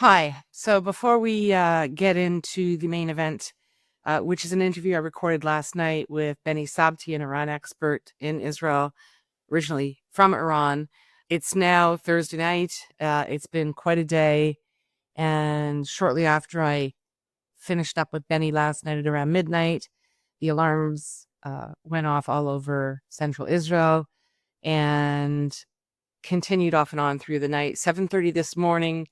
Hi. So before we get into the main event, which is an interview I recorded last night with Beni Sabti, an Iran expert in Israel, originally from Iran. It's now Thursday night. It's been quite a day. And shortly after I finished up with Beni last night at around midnight, the alarms went off all over central Israel and continued off and on through the night. 7:30 this morning,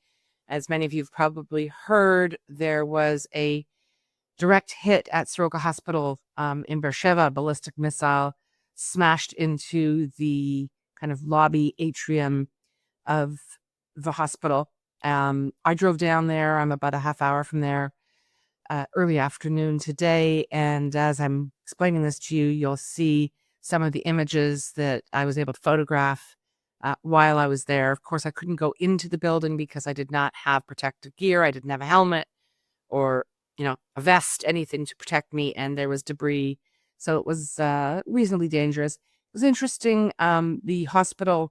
as many of you have probably heard, there was a direct hit at Soroka Hospital in Sheba. A ballistic missile smashed into the kind of lobby atrium of the hospital. I drove down there. I'm about a half hour from there early afternoon today. And as I'm explaining this to you, you'll see some of the images that I was able to photograph while I was there. Of course, I couldn't go into the building because I did not have protective gear. I didn't have a helmet or, a vest, anything to protect me. And there was debris. So it was reasonably dangerous. It was interesting. The hospital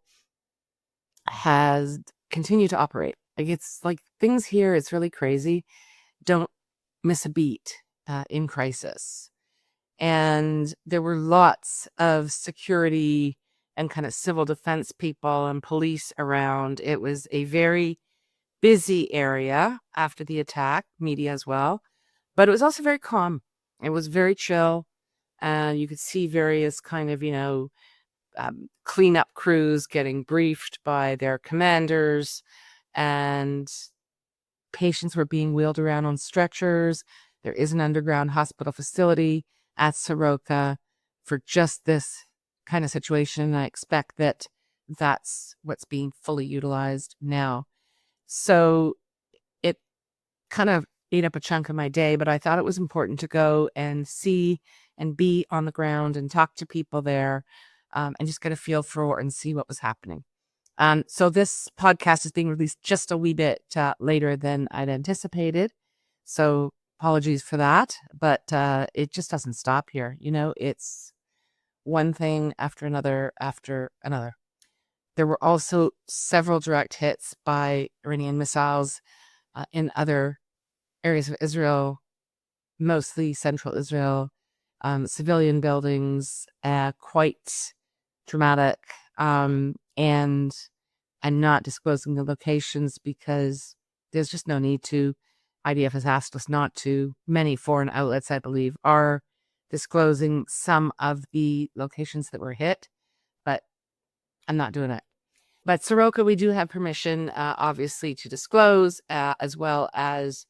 has continued to operate. It's like things here, it's really crazy. Don't miss a beat in crisis. And there were lots of security and kind of civil defense people and police around. It was a very busy area after the attack, media as well, but it was also very calm. It was very chill. And you could see various kind of, cleanup crews getting briefed by their commanders, and patients were being wheeled around on stretchers. There is an underground hospital facility at Soroka for just this kind of situation. I expect that that's what's being fully utilized now. So it kind of ate up a chunk of my day, but I thought it was important to go and see and be on the ground and talk to people there and just get a feel for and see what was happening. So this podcast is being released just a wee bit later than I'd anticipated. So apologies for that, but it just doesn't stop here. It's one thing after another after another. There were also several direct hits by Iranian missiles in other areas of Israel, mostly central Israel, civilian buildings, quite dramatic. And I'm not disclosing the locations because there's just no need to. IDF has asked us not to. Many foreign outlets, I believe, are disclosing some of the locations that were hit, but I'm not doing it. But Soroka, we do have permission, obviously, to disclose, as well as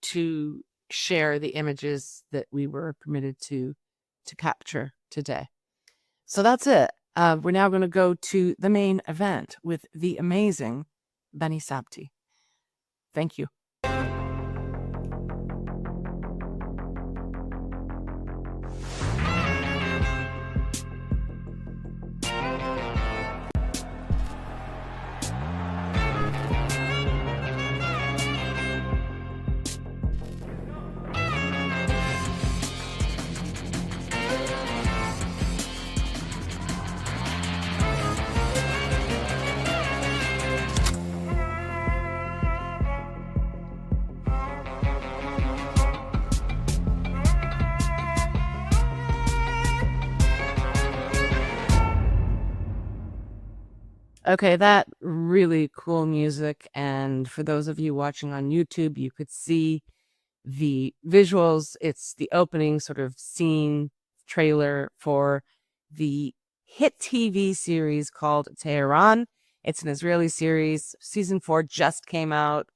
to share the images that we were permitted to capture today. So that's it. We're now going to go to the main event with the amazing Beni Sabti. Thank you. Okay, that really cool music. And for those of you watching on YouTube, you could see the visuals. It's the opening sort of scene trailer for the hit TV series called Tehran. It's an Israeli series. Season 4 just came out.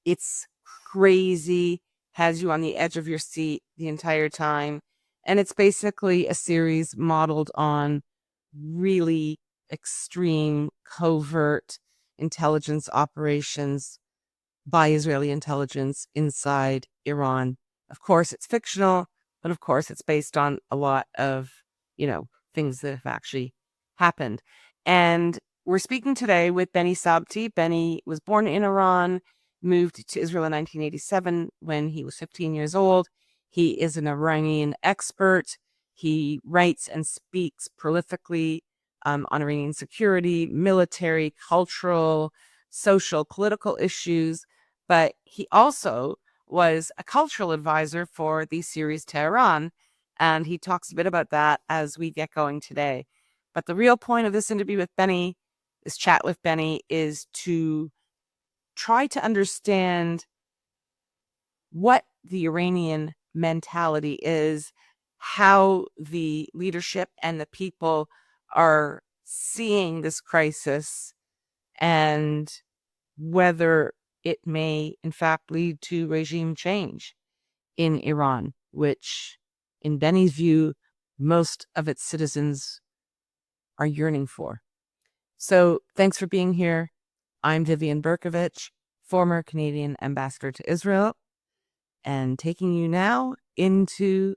It's crazy, has you on the edge of your seat the entire time. And it's basically a series modeled on really extreme, covert intelligence operations by Israeli intelligence inside Iran. Of course, it's fictional, but of course, it's based on a lot of, things that have actually happened. And we're speaking today with Beni Sabti. Beni was born in Iran, moved to Israel in 1987 when he was 15 years old. He is an Iranian expert. He writes and speaks prolifically on Iranian security, military, cultural, social, political issues. but he also was a cultural advisor for the series Tehran. And he talks a bit about that as we get going today. But the real point of this interview with Beni, this chat with Beni, is to try to understand what the Iranian mentality is, how the leadership and the people are seeing this crisis, and whether it may, in fact, lead to regime change in Iran, which, in Beni's view, most of its citizens are yearning for. So thanks for being here. I'm Vivian Berkovich, former Canadian ambassador to Israel, and taking you now into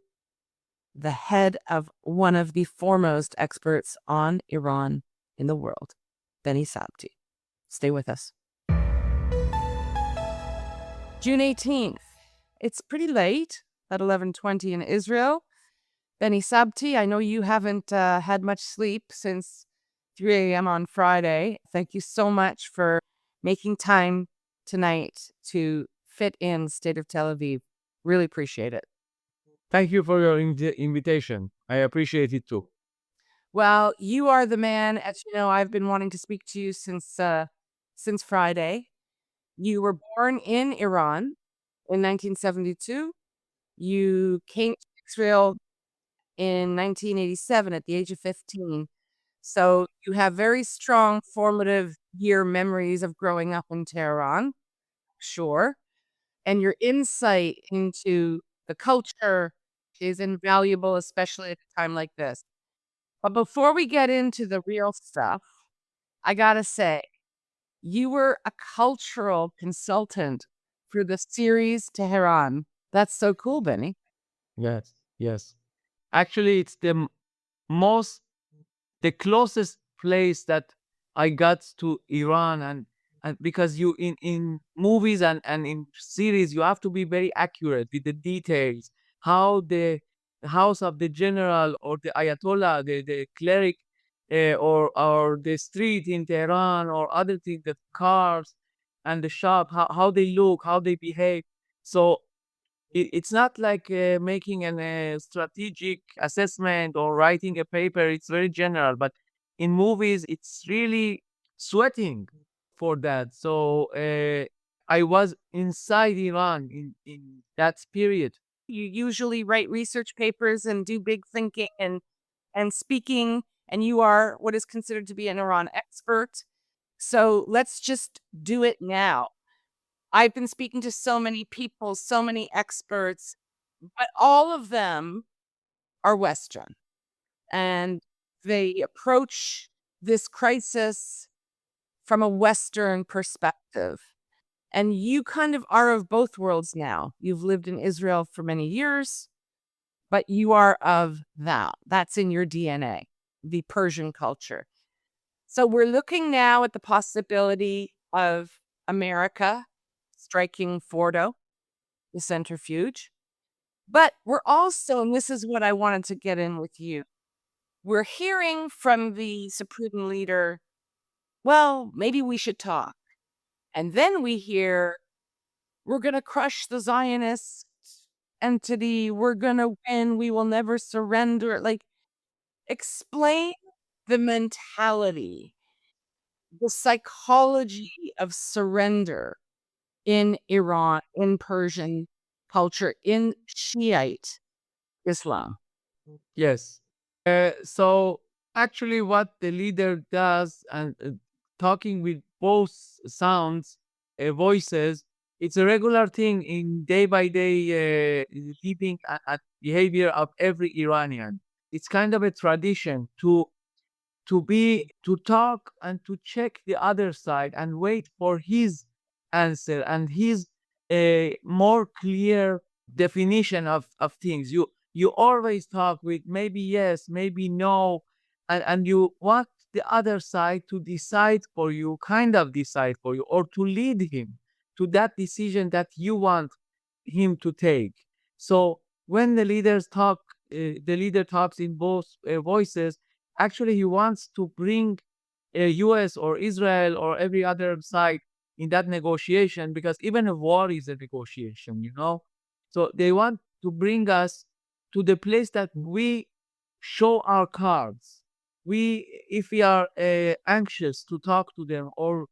the head of one of the foremost experts on Iran in the world, Beni Sabti. Stay with us. June 18th. It's pretty late at 11:20 in Israel. Beni Sabti, I know you haven't had much sleep since 3 a.m. on Friday. Thank you so much for making time tonight to fit in State of Tel Aviv. Really appreciate it. Thank you for your invitation. I appreciate it too. Well, you are the man. As you know, I've been wanting to speak to you since Friday. You were born in Iran in 1972. You came to Israel in 1987 at the age of 15. So you have very strong formative year memories of growing up in Tehran, sure. And your insight into the culture is invaluable, especially at a time like this. But before we get into the real stuff, I gotta say, you were a cultural consultant for the series Tehran. That's so cool, Benny. Yes, yes. Actually, it's most the closest place that I got to Iran, and because you in movies and in series you have to be very accurate with the details, how the house of the general or the ayatollah, the cleric, or the street in Tehran or other things, the cars and the shop, how they look, how they behave. So it's not like making a strategic assessment or writing a paper. It's very general, but in movies, it's really sweating for that. So I was inside Iran in that period. You usually write research papers and do big thinking and speaking, and you are what is considered to be an Iran expert. So let's just do it now. I've been speaking to so many people, so many experts, but all of them are Western. And they approach this crisis from a Western perspective. And you kind of are of both worlds now. You've lived in Israel for many years, but you are of that. That's in your DNA, the Persian culture. So we're looking now at the possibility of America striking Fordo, the centrifuge. But we're also, and this is what I wanted to get in with you, we're hearing from the Supreme Leader, well, maybe we should talk. And then we hear, we're going to crush the Zionist entity. We're going to win. We will never surrender. Like, explain the mentality, the psychology of surrender in Iran, in Persian culture, in Shiite Islam. Yes. So actually, what the leader does, and talking with both sounds, voices, it's a regular thing in day by day living and behavior of every Iranian. It's kind of a tradition to talk and to check the other side and wait for his answer and his more clear definition of things. You always talk with maybe yes, maybe no, and you want the other side to decide for you, kind of decide for you, or to lead him to that decision that you want him to take. So when the leader talks in both voices. Actually, he wants to bring US or Israel or every other side in that negotiation, because even a war is a negotiation, you know. So they want to bring us to the place that we show our cards. If we are anxious to talk to them, or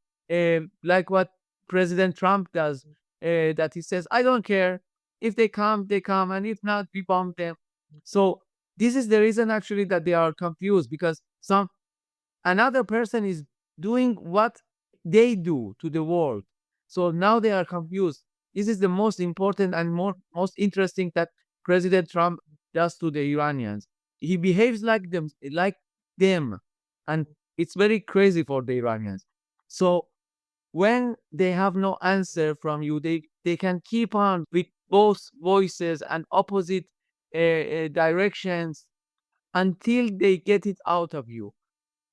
like what President Trump does, that he says, I don't care. If they come, and if not, we bomb them. So this is the reason actually that they are confused, because another person is doing what they do to the world. So now they are confused. This is the most important and most interesting that President Trump does to the Iranians. He behaves like them, and it's very crazy for the Iranians. So when they have no answer from you, they can keep on with both voices and opposite directions until they get it out of you,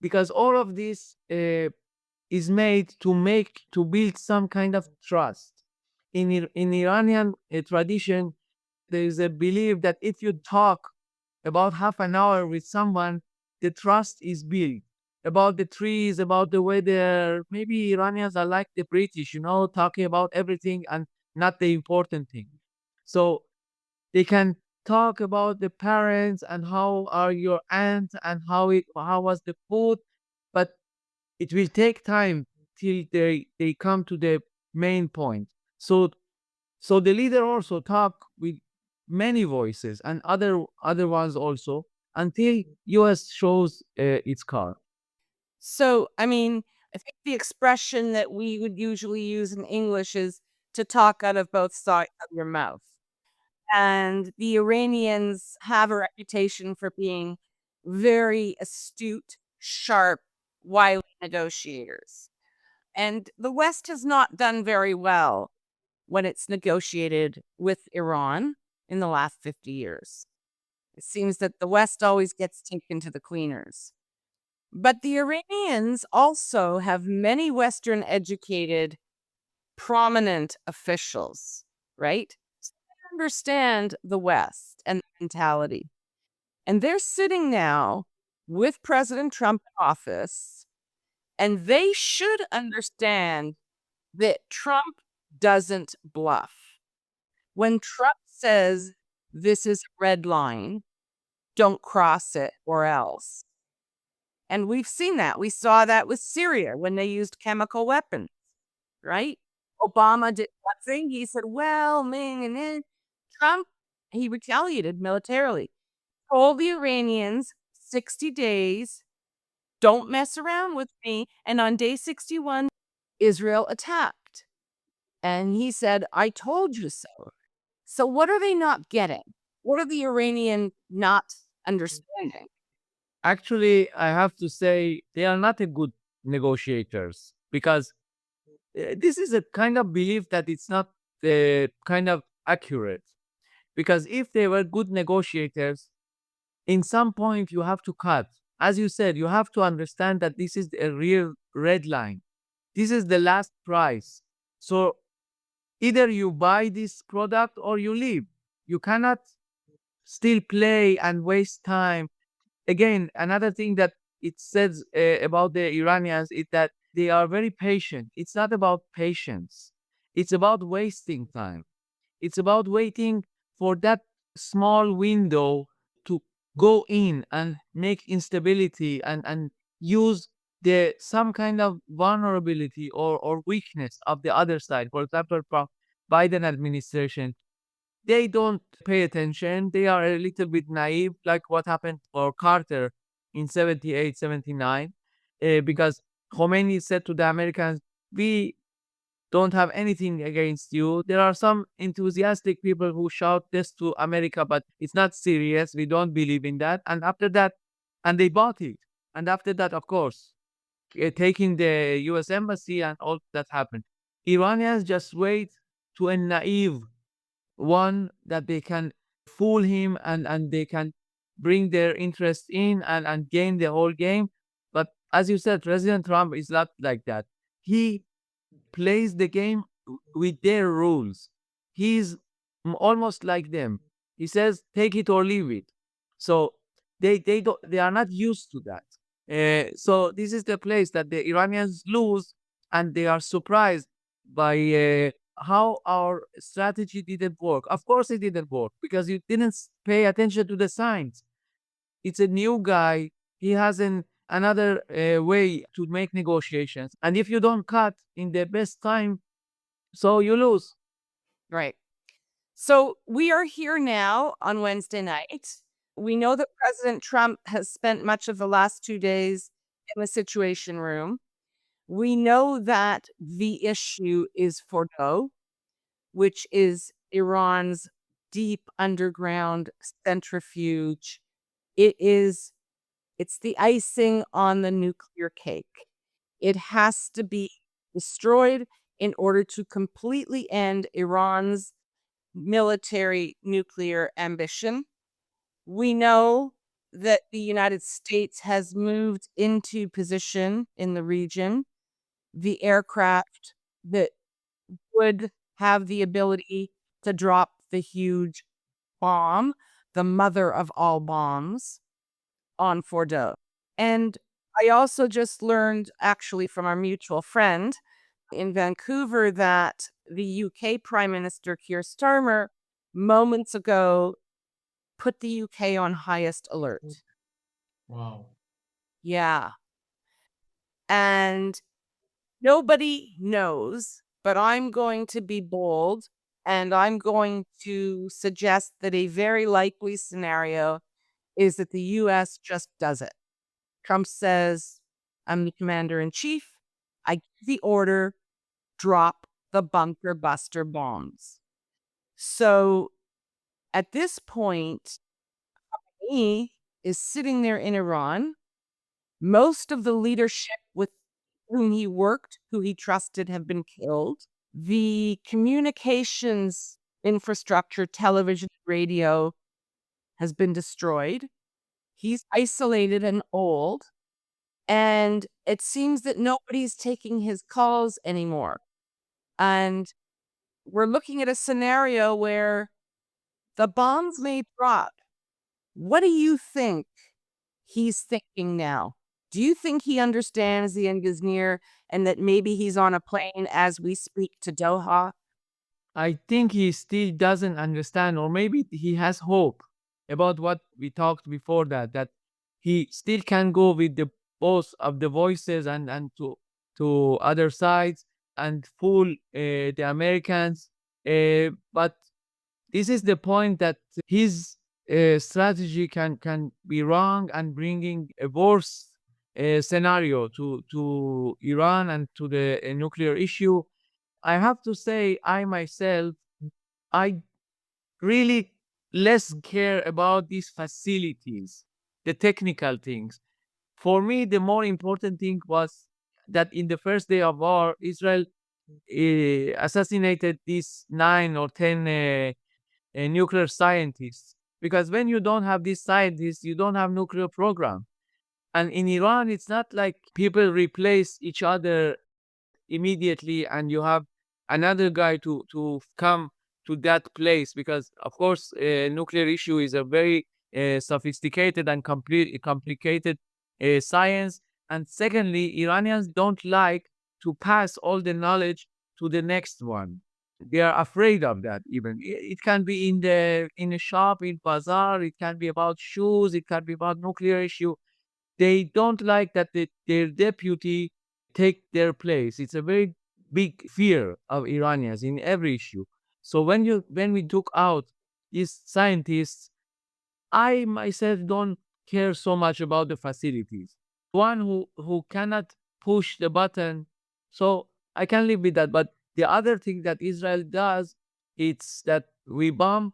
because all of this is made to build some kind of trust. In Iranian tradition, there is a belief that if you talk about half an hour with someone, the trust is built about the trees, about the weather. Maybe Iranians are like the British, you know, talking about everything and not the important thing. So they can talk about the parents and how are your aunt and how was the food, but it will take time till they come to the main point. So the leader also talk with many voices and other ones also, until US shows its card. So, I mean, I think the expression that we would usually use in English is to talk out of both sides of your mouth. And the Iranians have a reputation for being very astute, sharp, wily negotiators. And the West has not done very well when it's negotiated with Iran in the last 50 years. It seems that the West always gets taken to the cleaners. But the Iranians also have many Western educated, prominent officials, right? So they understand the West and the mentality. And they're sitting now with President Trump in office, and they should understand that Trump doesn't bluff. When Trump says this is a red line, don't cross it or else. And we've seen that. We saw that with Syria when they used chemical weapons, right? Obama did one thing. He said, well, man, and then Trump, he retaliated militarily. Told the Iranians 60 days, don't mess around with me. And on day 61, Israel attacked. And he said, I told you so. So what are they not getting? What are the Iranian not understanding? Actually, I have to say they are not a good negotiators, because this is a kind of belief that it's not kind of accurate. Because if they were good negotiators, in some point you have to cut. As you said, you have to understand that this is a real red line. This is the last price. So either you buy this product or you leave. You cannot still play and waste time. Again, another thing that it says about the Iranians is that they are very patient. It's not about patience, it's about wasting time. It's about waiting for that small window to go in and make instability, and use the some kind of vulnerability or weakness of the other side. For example, from Biden administration, they don't pay attention. They are a little bit naive, like what happened for Carter in 78, 79, because Khomeini said to the Americans, we don't have anything against you. There are some enthusiastic people who shout this to America, but it's not serious. We don't believe in that. And after that, and they bought it. And after that, of course, taking the US embassy and all that happened. Iranians just wait to a naive one that they can fool him, and they can bring their interest in and gain the whole game. But as you said, President Trump is not like that. He plays the game with their rules. He's almost like them. He says, "Take it or leave it." So they are not used to that. So this is the place that the Iranians lose, and they are surprised. by how our strategy didn't work. Of course, it didn't work because you didn't pay attention to the signs. It's a new guy. He has another way to make negotiations. And if you don't cut in the best time, so you lose. Right. So we are here now on Wednesday night. We know that President Trump has spent much of the last 2 days in the Situation Room. We know that the issue is Fordo, which is Iran's deep underground centrifuge. It's the icing on the nuclear cake. It has to be destroyed in order to completely end Iran's military nuclear ambition. We know that the United States has moved into position in the region. The aircraft that would have the ability to drop the huge bomb, the mother of all bombs, on Fordo. And I also just learned, actually, from our mutual friend in Vancouver, that the UK Prime Minister Keir Starmer moments ago put the UK on highest alert. Wow. Yeah. And nobody knows, but I'm going to be bold and I'm going to suggest that a very likely scenario is that the US just does it. Trump says, I'm the commander in chief. I give the order, drop the bunker buster bombs. So at this point, he is sitting there in Iran. Most of the leadership with whom he worked, who he trusted, have been killed. The communications infrastructure, television, radio, has been destroyed. He's isolated and old. And it seems that nobody's taking his calls anymore. And we're looking at a scenario where the bombs may drop. What do you think he's thinking now? Do you think he understands the end is near and that maybe he's on a plane as we speak to Doha? I think he still doesn't understand, or maybe he has hope about what we talked before that he still can go with the both of the voices and to other sides and fool the Americans. But this is the point that his strategy can be wrong and bringing a worse scenario to Iran and to the nuclear issue. I have to say, I myself, I really less care about these facilities, the technical things. For me, the more important thing was that in the first day of war, Israel assassinated these 9 or 10 nuclear scientists. Because when you don't have these scientists, you don't have nuclear program. And in Iran, it's not like people replace each other immediately and you have another guy to come to that place, because of course nuclear issue is a very sophisticated and complicated science. And secondly, Iranians don't like to pass all the knowledge to the next one. They are afraid of that. Even it can be in a shop, in bazaar, it can be about shoes, it can be about nuclear issue. They don't like that their deputy take their place. It's a very big fear of Iranians in every issue. So when we took out these scientists, I myself don't care so much about the facilities. One who cannot push the button, so I can live with that. But the other thing that Israel does, it's that we bomb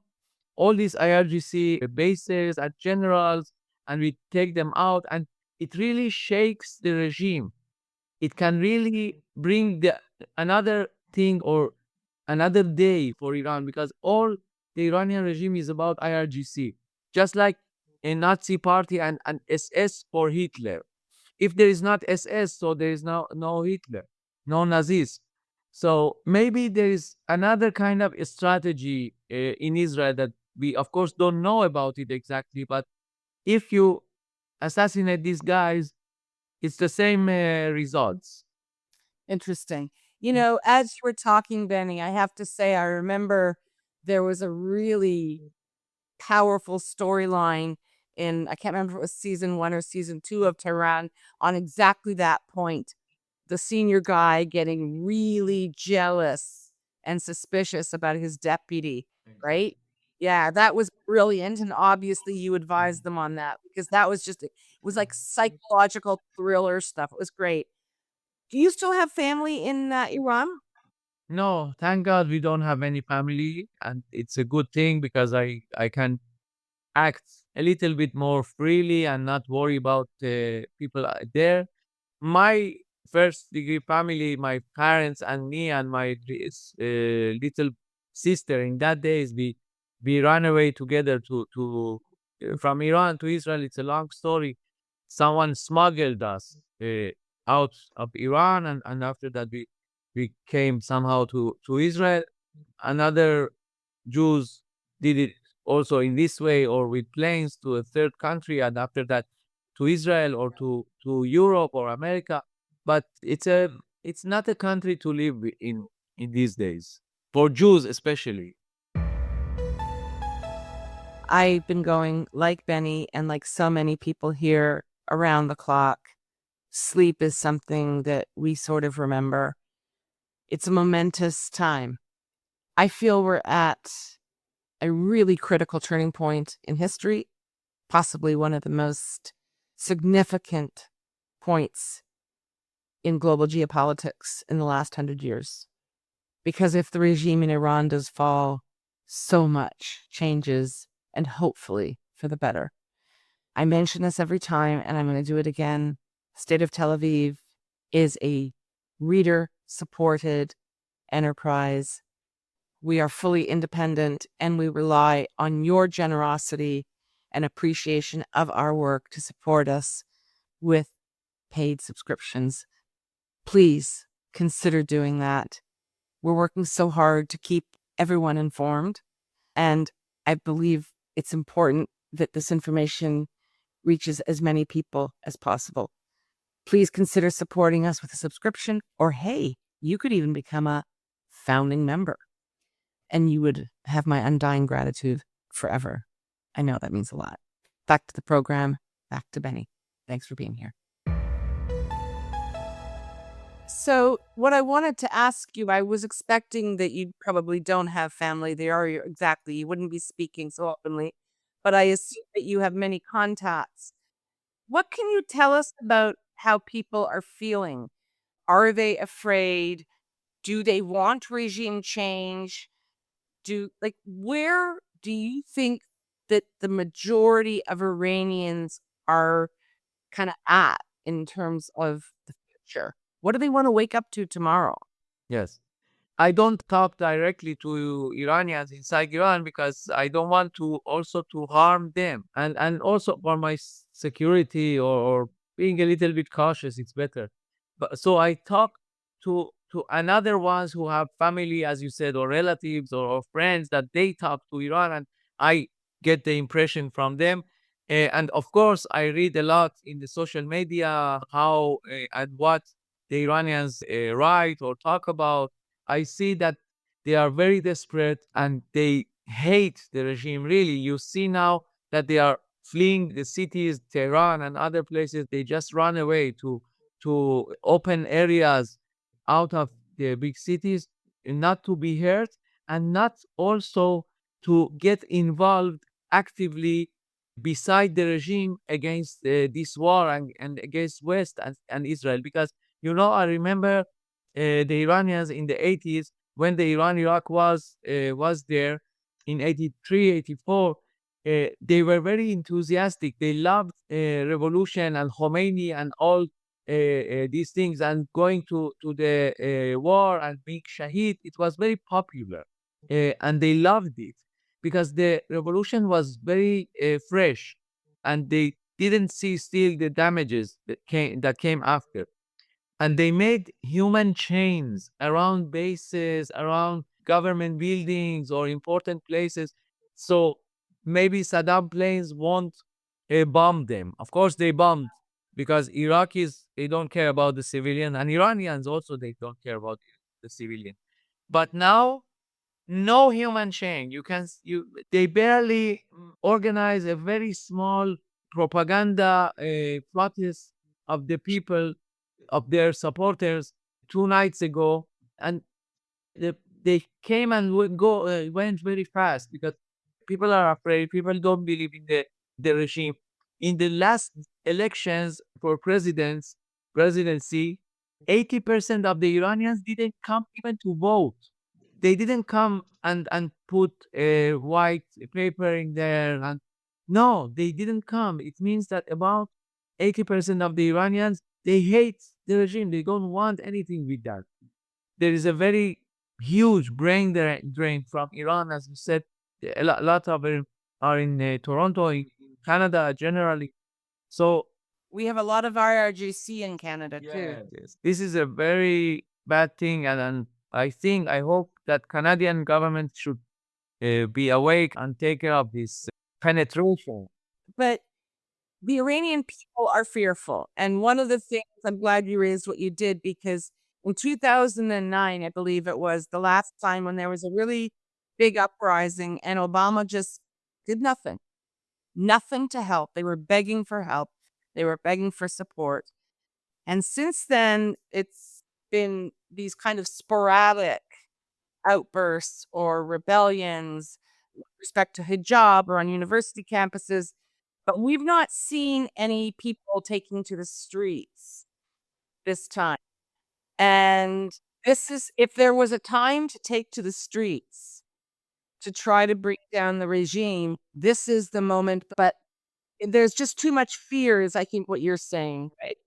all these IRGC bases and generals, and we take them out, and it really shakes the regime. It can really bring another thing or another day for Iran, because all the Iranian regime is about IRGC, just like a Nazi party and SS for Hitler. If there is not SS, so there is no Hitler, no Nazis. So maybe there is another kind of strategy in Israel that we, of course, don't know about it exactly. But if you assassinate these guys, it's the same results. Interesting. As you were talking, Benny, I have to say, I remember there was a really powerful storyline in, I can't remember if it was season 1 or season 2 of Tehran, on exactly that point. The senior guy getting really jealous and suspicious about his deputy, right? Yeah, that was brilliant, and obviously you advised them on that because that was just it was like psychological thriller stuff. It was great. Do you still have family in, Iran? No, thank God we don't have any family, and it's a good thing because I can act a little bit more freely and not worry about people there. My first degree family, my parents and me and my little sister, in that days we ran away together to from Iran to Israel. It's a long story. Someone smuggled us out of Iran, and after that we came somehow to Israel. Another Jews did it also in this way or with planes to a third country, and after that to Israel or to Europe or America. But it's not a country to live in these days for Jews especially. I've been going like Benny and like so many people here around the clock. Sleep is something that we sort of remember. It's a momentous time. I feel we're at a really critical turning point in history, possibly one of the most significant points in global geopolitics in the last 100 years. Because if the regime in Iran does fall, so much changes, and hopefully for the better. I mention this every time, and I'm going to do it again. State of Tel Aviv is a reader supported enterprise. We are fully independent, and we rely on your generosity and appreciation of our work to support us with paid subscriptions. Please consider doing that. We're working so hard to keep everyone informed, and I believe it's important that this information reaches as many people as possible. Please consider supporting us with a subscription, or hey, you could even become a founding member, and you would have my undying gratitude forever. I know that means a lot. Back to the program, back to Benny. Thanks for being here. So, what I wanted to ask you, I was expecting that you probably don't have family there, or exactly, you wouldn't be speaking so openly, but I assume that you have many contacts. What can you tell us about how people are feeling? Are they afraid? Do they want regime change? Where do you think that the majority of Iranians are kind of at in terms of the future? What do they want to wake up to tomorrow? Yes. I don't talk directly to Iranians inside Iran because I don't want to also to harm them, and also for my security or being a little bit cautious, it's better. But so I talk to another ones who have family, as you said, or relatives or friends that they talk to Iran, and I get the impression from them. And of course, I read a lot in the social media how and what the Iranians write or talk about. I see that they are very desperate and they hate the regime. Really, you see now that they are fleeing the cities, Tehran and other places. They just run away to open areas out of the big cities, not to be hurt and not also to get involved actively beside the regime against this war and against West and Israel. Because I remember the Iranians in the 80s when the Iran-Iraq was there in 83, 84. They were very enthusiastic. They loved revolution and Khomeini and all these things, and going to the war and being shahid. It was very popular, and they loved it because the revolution was very fresh, and they didn't see still the damages that came after. And they made human chains around bases, around government buildings or important places. So maybe Saddam planes won't bomb them. Of course, they bombed because Iraqis, they don't care about the civilian, and Iranians also, they don't care about it. the civilian. But now, no human chain. They barely organize a very small propaganda protest of the people, of their supporters 2 nights ago, and the, they came and went very fast because people are afraid. People don't believe in the regime. In the last elections for presidency, 80% of the Iranians didn't come even to vote. They didn't come and put a white paper in there. And no, they didn't come. It means that about 80% of the Iranians, they hate the regime. They don't want anything with that. There is a very huge brain drain from Iran, as you said. A lot of them are in Toronto, in Canada generally. So We have a lot of IRGC in Canada too. yes, this is a very bad thing, and I hope that Canadian government should be awake and take care of this penetration. But the Iranian people are fearful. And one of the things, I'm glad you raised what you did, because in 2009, I believe it was the last time when there was a really big uprising and Obama just did nothing, nothing to help. They were begging for help. They were begging for support. And since then, it's been these kind of sporadic outbursts or rebellions with respect to hijab or on university campuses, but we've not seen any people taking to the streets this time. And this is, if there was a time to take to the streets to try to bring down the regime, this is the moment. But there's just too much fear, is I think what you're saying, right?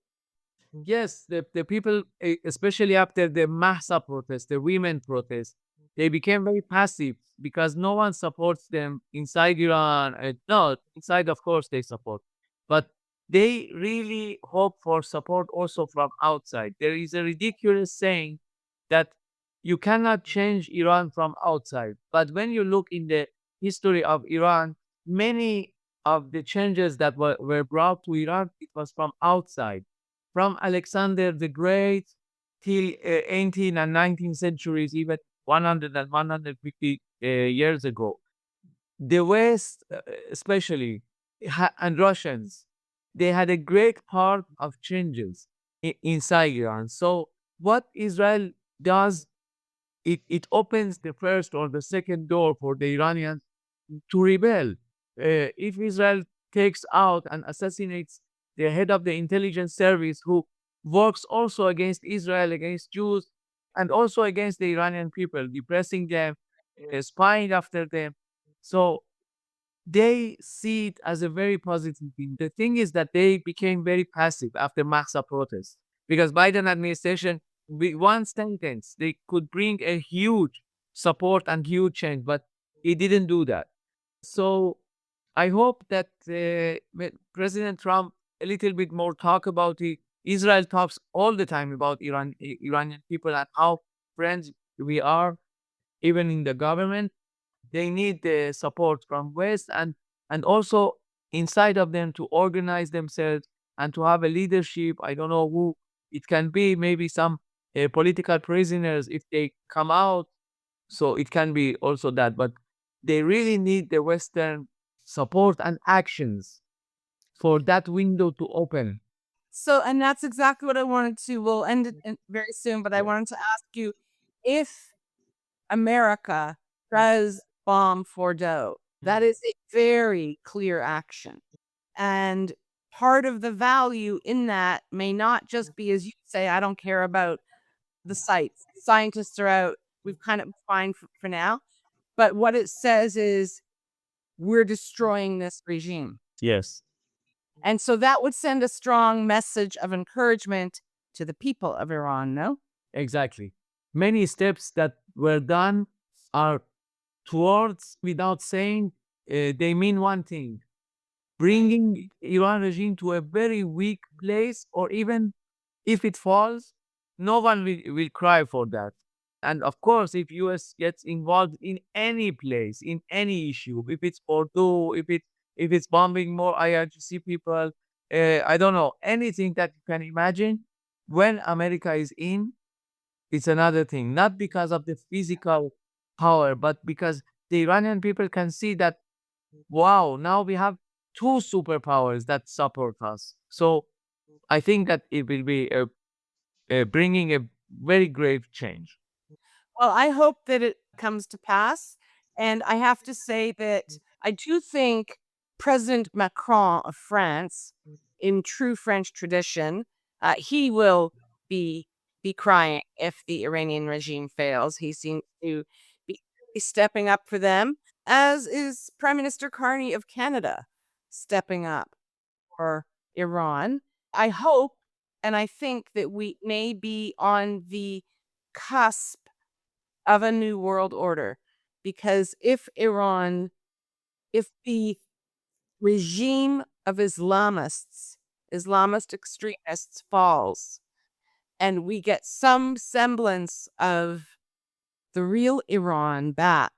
Yes, the people, especially after the Mahsa protest, the women protest, they became very passive because no one supports them inside Iran. No, inside, of course, they support, but they really hope for support also from outside. There is a ridiculous saying that you cannot change Iran from outside. But when you look in the history of Iran, many of the changes that were brought to Iran, it was from outside, from Alexander the Great till 18th and 19th centuries, even 100 and 150 years ago. The West, especially, and Russians, they had a great part of changes inside Iran. So what Israel does, it opens the first or the second door for the Iranians to rebel. If Israel takes out and assassinates the head of the intelligence service, who works also against Israel, against Jews, and also against the Iranian people, depressing them, spying after them. So they see it as a very positive thing. The thing is that they became very passive after Mahsa protests because Biden administration, with one sentence, they could bring a huge support and huge change, but he didn't do that. So I hope that President Trump a little bit more talk about it. Israel talks all the time about Iranian people and how friends we are, even in the government. They need the support from West and also inside of them to organize themselves and to have a leadership. I don't know who it can be. Maybe some political prisoners if they come out. So it can be also that, but they really need the Western support and actions for that window to open. So, and that's exactly what I wanted to. We'll end it very soon, but I wanted to ask you if America does bomb Fordo, that is a very clear action. And part of the value in that may not just be, as you say, I don't care about the sites. Scientists are out. We've kind of fine for now. But what it says is we're destroying this regime. Yes. And so that would send a strong message of encouragement to the people of Iran, no? Exactly. Many steps that were done are towards, without saying, they mean one thing: bringing Iran regime to a very weak place, or even if it falls, no one will cry for that. And of course, if US gets involved in any place, in any issue, if it's Fordo, if it's bombing more IRGC people, I don't know, anything that you can imagine, when America is in, it's another thing. Not because of the physical power, but because the Iranian people can see that, wow, now we have two superpowers that support us. So I think that it will be bringing a very grave change. Well, I hope that it comes to pass. And I have to say that I do think President Macron of France, in true French tradition, he will be be crying if the Iranian regime fails. He seems to be stepping up for them, as is Prime Minister Carney of Canada stepping up for Iran. I hope and I think that we may be on the cusp of a new world order, because if the regime of Islamist extremists falls, and we get some semblance of the real Iran back,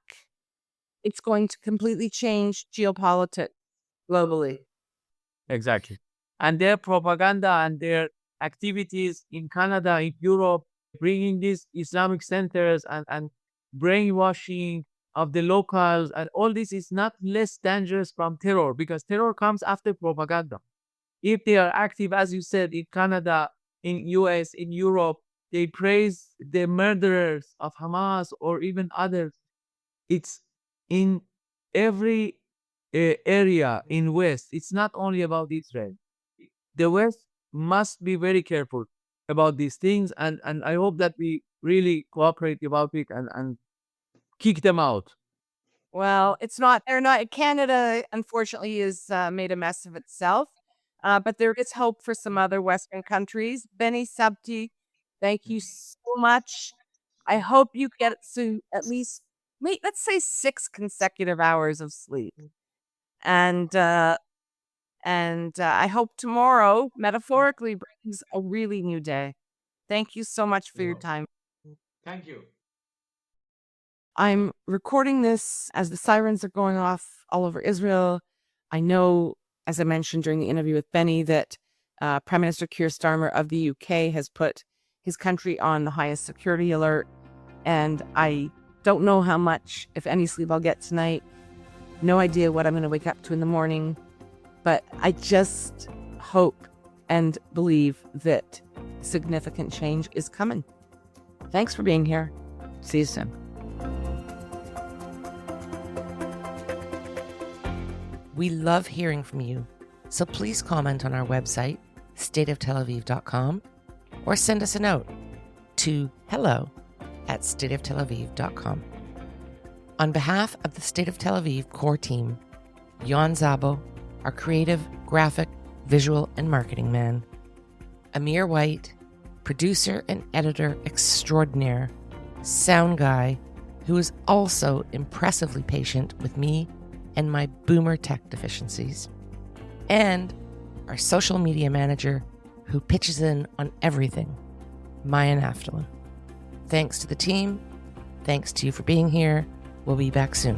it's going to completely change geopolitics globally. Exactly. And their propaganda and their activities in Canada, in Europe, bringing these Islamic centers and brainwashing of the locals, and all this is not less dangerous from terror, because terror comes after propaganda. If they are active, as you said, in Canada, in US, in Europe, they praise the murderers of Hamas or even others. It's in every area in West. It's not only about Israel. The West must be very careful about these things, and I hope that we really cooperate about it and kick them out. Well, they're not, Canada, unfortunately, is made a mess of itself. But there is hope for some other Western countries. Beni Sabti, thank you so much. I hope you get to at least, let's say 6 consecutive hours of sleep. And, I hope tomorrow, metaphorically, brings a really new day. Thank you so much for your time. Thank you. I'm recording this as the sirens are going off all over Israel. I know, as I mentioned during the interview with Benny, that Prime Minister Keir Starmer of the UK has put his country on the highest security alert. And I don't know how much, if any, sleep I'll get tonight. No idea what I'm going to wake up to in the morning. But I just hope and believe that significant change is coming. Thanks for being here. See you soon. We love hearing from you, so please comment on our website, stateoftelaviv.com, or send us a note to hello@stateoftelaviv.com. On behalf of the State of Tel Aviv core team, Yon Zabo, our creative, graphic, visual, and marketing man, Amir White, producer and editor extraordinaire, sound guy, who is also impressively patient with me and my boomer tech deficiencies, and our social media manager who pitches in on everything, Maya Naftalin. Thanks to the team. Thanks to you for being here. We'll be back soon.